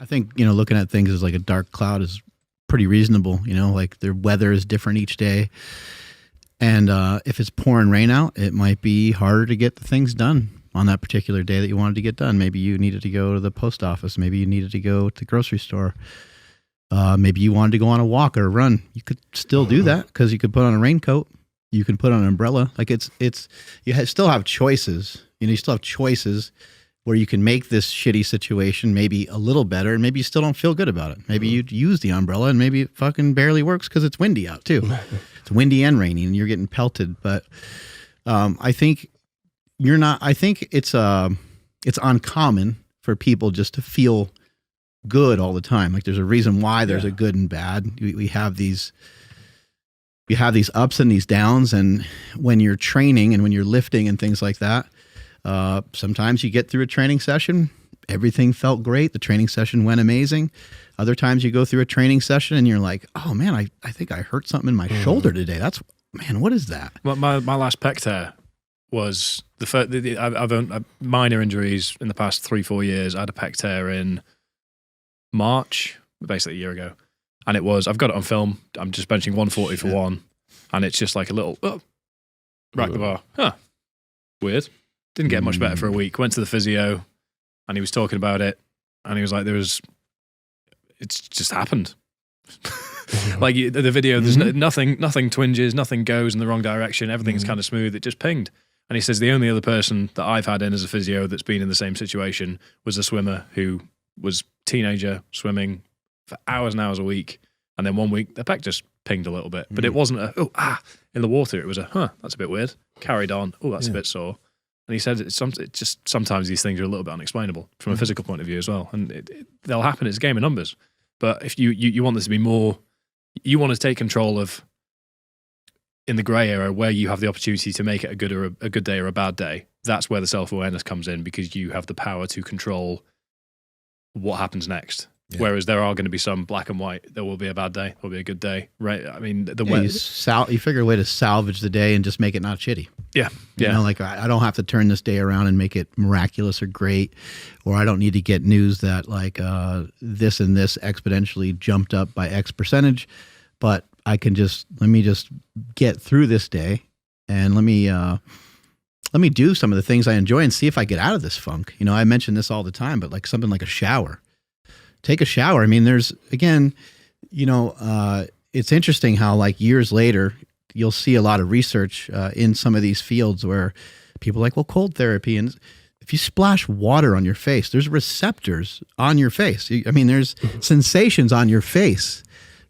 I think, you know, looking at things as like a dark cloud is pretty reasonable. You know, like their weather is different each day. And if it's pouring rain out, it might be harder to get the things done on that particular day that you wanted to get done. Maybe you needed to go to the post office. Maybe you needed to go to the grocery store. Maybe you wanted to go on a walk or a run. You could still do that because you could put on a raincoat. You can put on an umbrella. Like still have choices. You know, you still have choices where you can make this shitty situation maybe a little better, and maybe you still don't feel good about it. Maybe you'd use the umbrella and maybe it fucking barely works because it's windy out too. It's windy and rainy and you're getting pelted. But I think it's uncommon for people just to feel good all the time. Like there's a reason why there's a good and bad. We have these ups and these downs, and when you're training and when you're lifting and things like that, sometimes you get through a training session, everything felt great, the training session went amazing. Other times you go through a training session and you're like, oh man, I think I hurt something in my shoulder today. What is that? My last pec tear was the first. I've owned minor injuries in the past 3-4 years. I had a pec tear in March, basically a year ago, and I've got it on film. I'm just benching 140 for one, and it's just like a little rack the bar. Huh, weird. Didn't get much better for a week. Went to the physio, and he was talking about it, and he was like, it's just happened. Like the video, there's nothing twinges, nothing goes in the wrong direction. Everything's kind of smooth. It just pinged. And he says the only other person that I've had in as a physio that's been in the same situation was a swimmer who was teenager swimming for hours and hours a week. And then 1 week, the pec just pinged a little bit. But it wasn't in the water. It was that's a bit weird. Carried on. Oh, that's a bit sore. And he said it just sometimes these things are a little bit unexplainable from a physical point of view as well. And they'll happen. It's a game of numbers. But if you want this to be more, you want to take control of in the grey area where you have the opportunity to make it a good day or a bad day. That's where the self-awareness comes in, because you have the power to control what happens next. Yeah. Whereas there are going to be some black and white. There will be a bad day. There will be a good day. Right? I mean, you figure a way to salvage the day and just make it not shitty. Yeah. You know, like I don't have to turn this day around and make it miraculous or great, or I don't need to get news that like this and this exponentially jumped up by X percentage, but I can let me get through this day, and let me do some of the things I enjoy and see if I get out of this funk. You know, I mention this all the time, but like something like a shower. Take a shower. I mean, there's, again, you know, it's interesting how like years later, you'll see a lot of research in some of these fields where people are like, well, cold therapy. And if you splash water on your face, there's receptors on your face. There's sensations on your face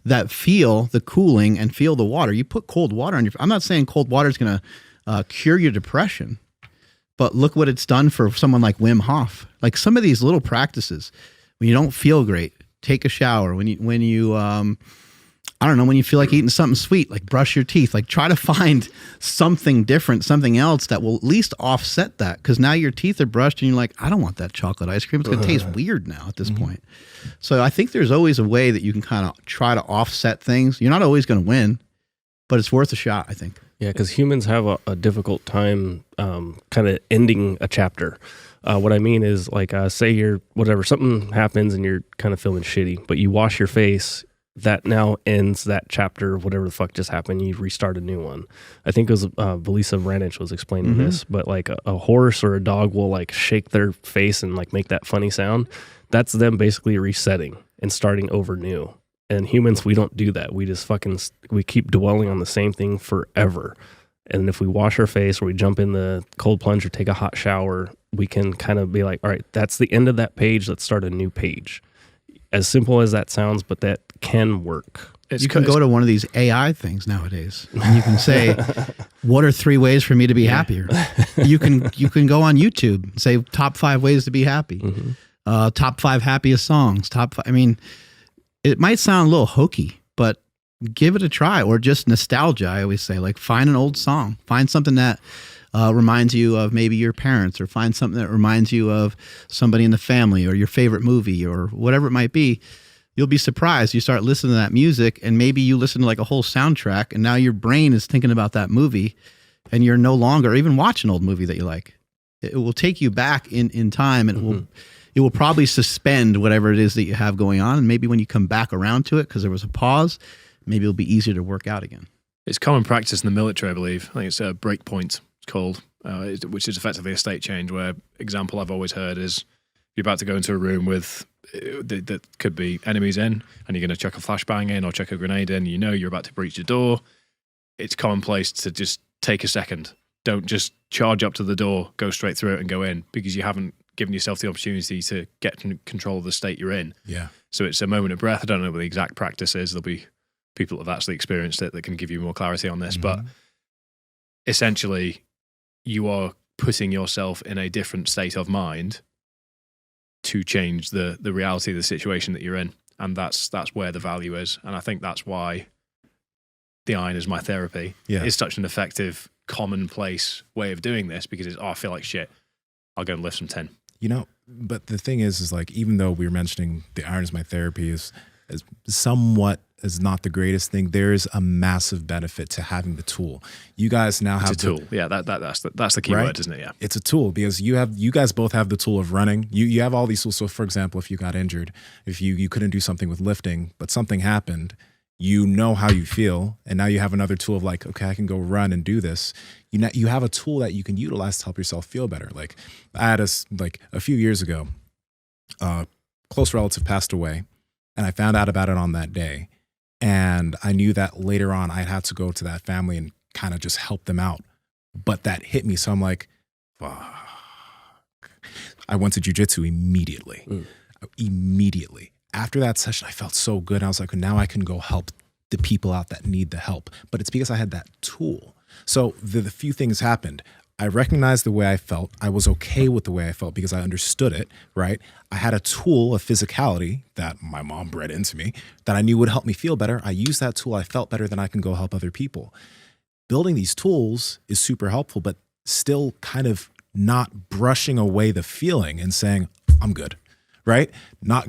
that feel the cooling and feel the water. You put cold water on I'm not saying cold water is going to cure your depression, but look what it's done for someone like Wim Hof. Like some of these little practices, when you don't feel great, take a shower. When you I don't know, when you feel like eating something sweet, like brush your teeth, like try to find something different, something else that will at least offset that. Because now your teeth are brushed and you're like, I don't want that chocolate ice cream. It's going to taste weird now at this point. So I think there's always a way that you can kind of try to offset things. You're not always going to win, but it's worth a shot, I think. Yeah, because humans have a difficult time kind of ending a chapter. What I mean is like, say something happens and you're kind of feeling shitty, but you wash your face, that now ends that chapter, whatever the fuck just happened, you restart a new one. I think it was Belisa Ranich was explaining this, but like a horse or a dog will like shake their face and like make that funny sound. That's them basically resetting and starting over new. And humans, we don't do that. We just we keep dwelling on the same thing forever. And if we wash our face or we jump in the cold plunge or take a hot shower, we can kind of be like, all right, that's the end of that page. Let's start a new page. As simple as that sounds, but that can work. You can go to one of these AI things nowadays, and you can say, what are 3 ways for me to be happier? You can go on YouTube and say top 5 ways to be happy. Top 5 happiest songs. It might sound a little hokey, but give it a try, or just nostalgia. I always say, like, find an old song, find something that reminds you of maybe your parents, or find something that reminds you of somebody in the family or your favorite movie or whatever it might be. You'll be surprised. You start listening to that music, and maybe you listen to like a whole soundtrack, and now your brain is thinking about that movie, and you're no longer even watching an old movie that you like. It will take you back in time, and it will probably suspend whatever it is that you have going on. And maybe when you come back around to it, because there was a pause, maybe it'll be easier to work out again. It's common practice in the military, I believe. I think it's a break point, it's called, which is effectively a state change, where example I've always heard is you're about to go into a room with that could be enemies in, and you're going to chuck a flashbang in or chuck a grenade in. You know you're about to breach the door. It's commonplace to just take a second. Don't just charge up to the door, go straight through it and go in, because you haven't given yourself the opportunity to get control of the state you're in. Yeah. So it's a moment of breath. I don't know what the exact practice is. There'll be people that have actually experienced it that can give you more clarity on this. But essentially, you are putting yourself in a different state of mind to change the reality of the situation that you're in. And that's where the value is. And I think that's why the iron is my therapy. Yeah. It's such an effective, commonplace way of doing this, because it's, I feel like shit, I'll go and lift some 10. You know, but the thing is like, even though we were mentioning the iron is my therapy is somewhat is not the greatest thing, there is a massive benefit to having the tool. You guys now have a tool. Yeah, that's the key word, isn't it? Yeah. It's a tool, because you guys both have the tool of running. You have all these tools. So for example, if you got injured, if you couldn't do something with lifting, but something happened, you know how you feel, and now you have another tool of like, okay, I can go run and do this. You have a tool that you can utilize to help yourself feel better. Like I had a few years ago, a close relative passed away, and I found out about it on that day. And I knew that later on I'd have to go to that family and kind of just help them out. But that hit me. So I'm like, fuck. I went to jujitsu immediately. Immediately. After that session, I felt so good. I was like, now I can go help the people out that need the help. But it's because I had that tool. So the few things happened. I recognized the way I felt. I was okay with the way I felt because I understood it, right? I had a tool of physicality that my mom bred into me that I knew would help me feel better. I used that tool. I felt better, then I can go help other people. Building these tools is super helpful, but still kind of not brushing away the feeling and saying, I'm good, right? Not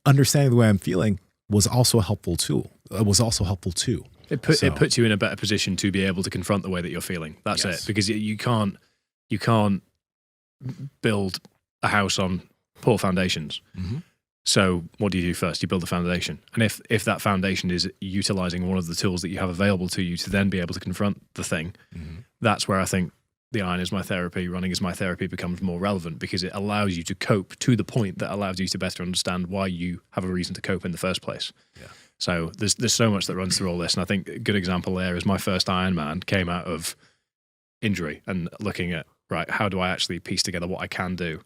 understanding the way I'm feeling was also a helpful tool. It was also helpful too. It puts you in a better position to be able to confront the way that you're feeling. That's it. Because you can't build a house on poor foundations. Mm-hmm. So what do you do first? You build the foundation. And if that foundation is utilizing one of the tools that you have available to you to then be able to confront the thing, that's where I think the iron is my therapy, running is my therapy becomes more relevant, because it allows you to cope to the point that allows you to better understand why you have a reason to cope in the first place. Yeah. So there's so much that runs through all this. And I think a good example there is my first Ironman came out of injury and looking at, right, how do I actually piece together what I can do?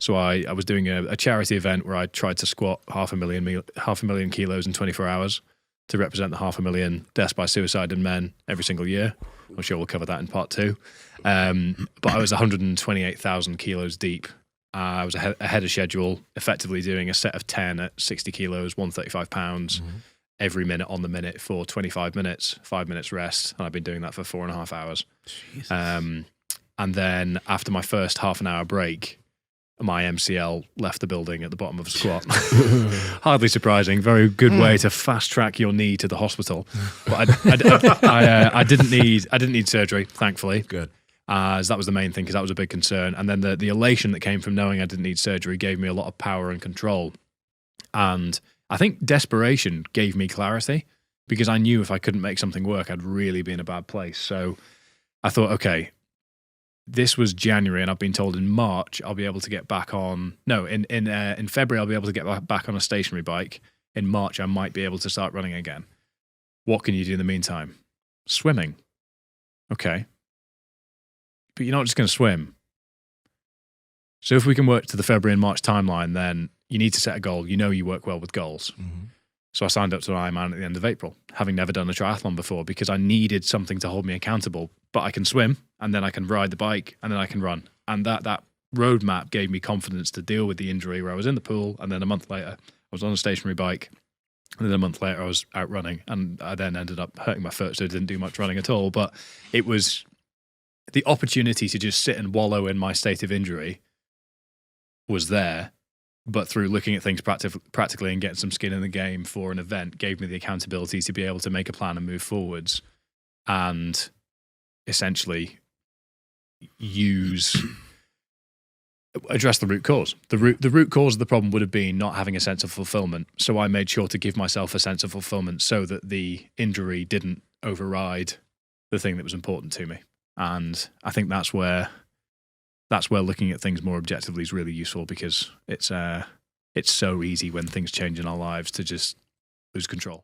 So I was doing a charity event where I tried to squat 500,000 kilos in 24 hours to represent the 500,000 deaths by suicide in men every single year. I'm sure we'll cover that in part 2. But I was 128,000 kilos deep. I was ahead of schedule, effectively doing a set of 10 at 60 kilos, 135 pounds, every minute on the minute for 25 minutes, 5 minutes rest. And I've been doing that for 4.5 hours. And then after my first half an hour break, my MCL left the building at the bottom of a squat. Hardly surprising. Very good way to fast track your knee to the hospital. But I didn't need surgery, thankfully. Good. As that was the main thing, because that was a big concern. And then the elation that came from knowing I didn't need surgery gave me a lot of power and control. And I think desperation gave me clarity, because I knew if I couldn't make something work, I'd really be in a bad place. So I thought, okay, this was January, and I've been told in March I'll be able to get back on. No, in February I'll be able to get back on a stationary bike. In March I might be able to start running again. What can you do in the meantime? Swimming. Okay. But you're not just going to swim. So if we can work to the February and March timeline, then you need to set a goal. You know you work well with goals. So I signed up to an Ironman at the end of April, having never done a triathlon before, because I needed something to hold me accountable. But I can swim, and then I can ride the bike, and then I can run. And that roadmap gave me confidence to deal with the injury, where I was in the pool, and then a month later I was on a stationary bike, and then a month later I was out running, and I then ended up hurting my foot, so I didn't do much running at all. But it was the opportunity to just sit and wallow in my state of injury was there, but through looking at things practically and getting some skin in the game for an event gave me the accountability to be able to make a plan and move forwards, and essentially use address the root cause. The root cause of the problem would have been not having a sense of fulfillment. So I made sure to give myself a sense of fulfillment so that the injury didn't override the thing that was important to me. And I think that's where looking at things more objectively is really useful, because it's so easy when things change in our lives to just lose control.